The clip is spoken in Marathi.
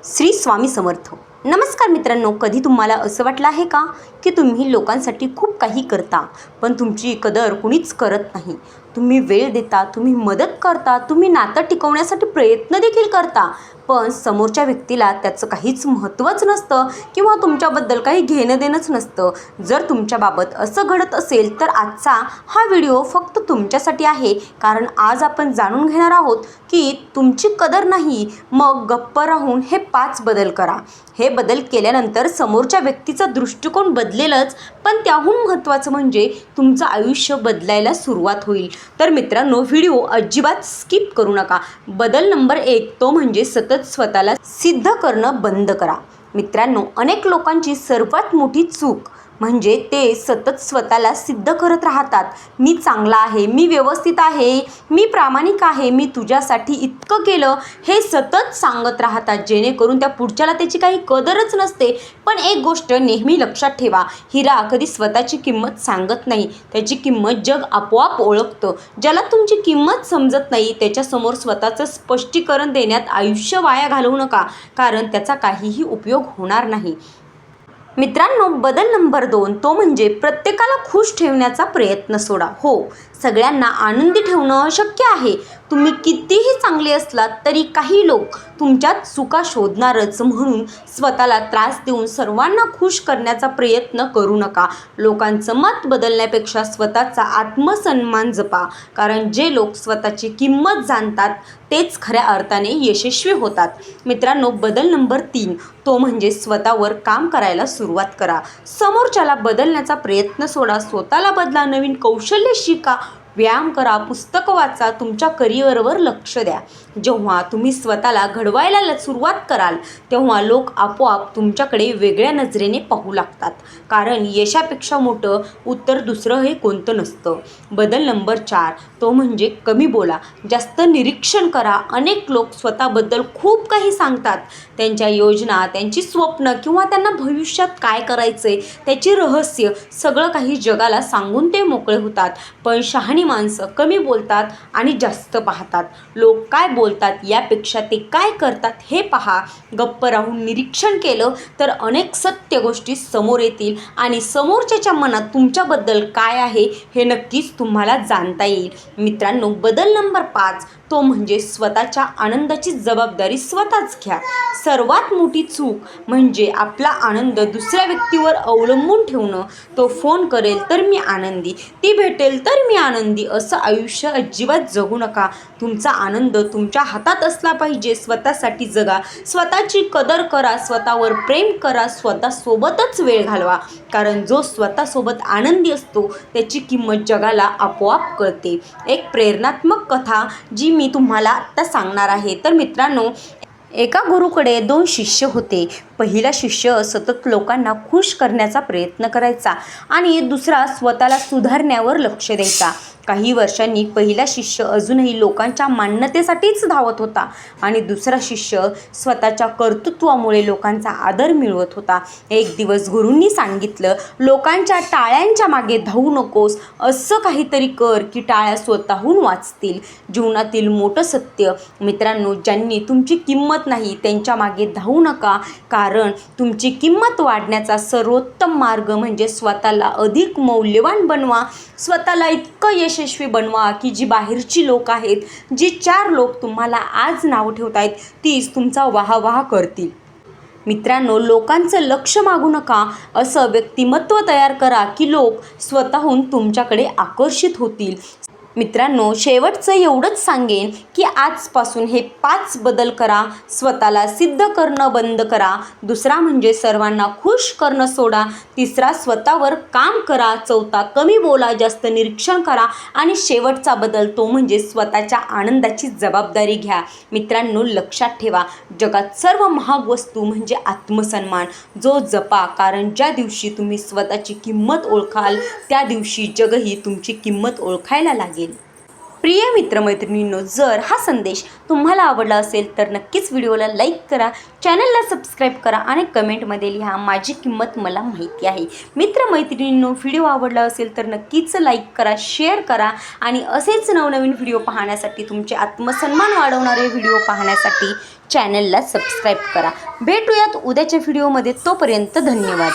श्री स्वामी समर्थ. नमस्कार मित्रांनो, कधी तुम्हाला असं वाटलं आहे का की तुम्ही लोकांसाठी खूप काही करता पण तुमची कदर कुणीच करत नाही? तुम्ही वेळ देता, तुम्ही मदत करता, तुम्ही नातं टिकवण्यासाठी प्रयत्न देखील करता, पण समोरच्या व्यक्तीला त्याचं काहीच महत्त्वच नसतं किंवा तुमच्याबद्दल काही घेणं देणंच नसतं. जर तुमच्याबाबत असं घडत असेल तर आजचा हा व्हिडिओ फक्त तुमच्यासाठी आहे. कारण आज आपण जाणून घेणार आहोत की तुमची कदर नाही, मग गप्प राहून हे 5 बदल करा. हे बदल केल्यानंतर समोरच्या व्यक्तीचा दृष्टिकोन बदलेलच, पण त्याहून महत्त्वाचं म्हणजे तुमचं आयुष्य बदलायला सुरुवात होईल. तर मित्रांनो, व्हिडिओ अजिबात स्किप करू नका. बदल नंबर 1 तो म्हणजे सतत स्वतःला सिद्ध करणं बंद करा. मित्रांनो, अनेक लोकांची सर्वात मोठी चूक म्हणजे ते सतत स्वतःला सिद्ध करत राहतात. मी चांगला आहे, मी व्यवस्थित आहे, मी प्रामाणिक आहे, मी तुझ्यासाठी इतकं केलं, हे सतत सांगत राहतात, जेणेकरून त्या पुढच्याला त्याची काही कदरच नसते. पण एक गोष्ट नेहमी लक्षात ठेवा, हिरा कधी स्वतःची किंमत सांगत नाही, त्याची किंमत जग आपोआप ओळखतं. ज्याला तुमची किंमत समजत नाही त्याच्यासमोर स्वतःचं स्पष्टीकरण देण्यात आयुष्य वाया घालवू नका, कारण त्याचा काहीही उपयोग होणार नाही. मित्रांनो, बदल नंबर 2 तो म्हणजे प्रत्येकाला खुश ठेवण्याचा प्रयत्न सोडा. हो, सगळ्यांना आनंदी ठेवणं अशक्य आहे. तुम्ही कितीही चांगले असलात तरी काही लोक तुमच्यात चुका शोधणारच, म्हणून स्वतःला त्रास देऊन सर्वांना खुश करण्याचा प्रयत्न करू नका. लोकांचं मत बदलण्यापेक्षा स्वतःचा आत्मसन्मान जपा, कारण जे लोक स्वतःची किंमत जाणतात तेच खऱ्या अर्थाने यशस्वी होतात. मित्रांनो, बदल नंबर 3 तो म्हणजे स्वतःवर काम करायला सुरुवात करा. समोरच्याला बदलण्याचा प्रयत्न सोडा, स्वतःला बदला, नवीन कौशल्य शिका, व्यायाम करा, पुस्तकं वाचा, तुमच्या करिअरवर लक्ष द्या. जेव्हा तुम्ही स्वतःला घडवायला सुरुवात कराल तेव्हा लोक आपोआप तुमच्याकडे वेगळ्या नजरेने पाहू लागतात, कारण यशापेक्षा मोठं उत्तर दुसरं हे कोणतं नसतं. बदल नंबर 4 तो म्हणजे कमी बोला, जास्त निरीक्षण करा. अनेक लोक स्वतःबद्दल खूप काही सांगतात, त्यांच्या योजना, त्यांची स्वप्न किंवा त्यांना भविष्यात काय करायचंय त्याची रहस्य सगळं काही जगाला सांगून ते मोकळे होतात. पण शहाणी माणसं कमी बोलतात आणि जास्त पाहतात. लोक काय बोलतात यापेक्षा ते काय करतात हे पहा. गप्प राहून निरीक्षण केलं तर अनेक सत्य गोष्टी समोर येतील आणि समोरच्याच्या मनात तुमच्याबद्दल काय आहे हे नक्कीच तुम्हाला जाणता येईल. मित्रांनो, बदल नंबर 5 तो म्हणजे स्वतःच्या आनंदाची जबाबदारी स्वतःच घ्या. सर्वात मोठी चूक म्हणजे आपला आनंद दुसऱ्या व्यक्तीवर अवलंबून ठेवणं. तो फोन करेल तर मी आनंदी, ती भेटेल तर मी आनंदी, असं आयुष्य अजिबात जगू नका. तुमचा आनंद तुमच्या हातात असला पाहिजे. स्वतःसाठी जगा, स्वतःची कदर करा, स्वतःवर प्रेम करा, स्वतःसोबतच वेळ घालवा, कारण जो स्वतःसोबत आनंदी असतो त्याची किंमत जगाला आपोआप कळते. एक प्रेरणात्मक कथा जी मी तुम्हाला आत्ता सांगणार आहे. तर मित्रांनो, एका गुरुकडे 2 शिष्य होते. पहिला शिष्य सतत लोकांना खुश करण्याचा प्रयत्न करायचा आणि दुसरा स्वतःला सुधारण्यावर लक्ष द्यायचा. काही वर्षांनी पहिला शिष्य अजूनही लोकांच्या मान्यतेसाठीच धावत होता आणि दुसरा शिष्य स्वतःच्या कर्तृत्वामुळे लोकांचा आदर मिळवत होता. एक दिवस गुरूंनी सांगितलं, लोकांच्या टाळ्यांच्या मागे धावू नकोस, असं काहीतरी कर की टाळ्या स्वतःहून वाचतील. जीवनातील मोठं सत्य मित्रांनो, ज्यांनी तुमची किंमत नाही त्यांच्या मागे धावू नका, कारण तुमची किंमत वाढण्याचा सर्वोत्तम मार्ग म्हणजे स्वतःला अधिक मौल्यवान बनवा. स्वतःला इतकं यशस्वी बनवा की जी बाहेरची लोक आहेत, जी 4 लोक तुम्हाला आज नाव ठेवत आहेत तीच तुमचा वाहवाह करतील. मित्रांनो, लोकांचं लक्ष मागू नका, असं व्यक्तिमत्व तयार करा की लोक स्वतःहून तुमच्याकडे आकर्षित होतील. मित्रांनो, शेवटचं एवढंच सांगेन की आजपासून हे 5 बदल करा. स्वतःला सिद्ध करणं बंद करा. दुसरा म्हणजे सर्वांना खुश करणं सोडा. तिसरा, स्वतःवर काम करा. चौथा, कमी बोला, जास्त निरीक्षण करा. आणि शेवटचा बदल तो म्हणजे स्वतःच्या आनंदाची जबाबदारी घ्या. मित्रांनो, लक्षात ठेवा, जगात सर्व महाग वस्तू म्हणजे आत्मसन्मान, जो जपा, कारण ज्या दिवशी तुम्ही स्वतःची किंमत ओळखाल त्या दिवशी जगही तुमची किंमत ओळखायला लागेल. प्रिय मित्रमैत्रिणींनो, जर हा संदेश तुम्हाला आवडला असेल तर नक्कीच व्हिडिओला लाईक करा, चॅनलला सबस्क्राईब करा आणि कमेंटमध्ये लिहा माझी किंमत मला माहिती आहे. मित्रमैत्रिणींनो, व्हिडिओ आवडला असेल तर नक्कीच लाईक करा, शेअर करा आणि असेच नवनवीन व्हिडिओ पाहण्यासाठी, तुमचे आत्मसन्मान वाढवणारे व्हिडिओ पाहण्यासाठी चॅनलला सबस्क्राईब करा. भेटूयात उद्याच्या व्हिडिओमध्ये. तोपर्यंत धन्यवाद.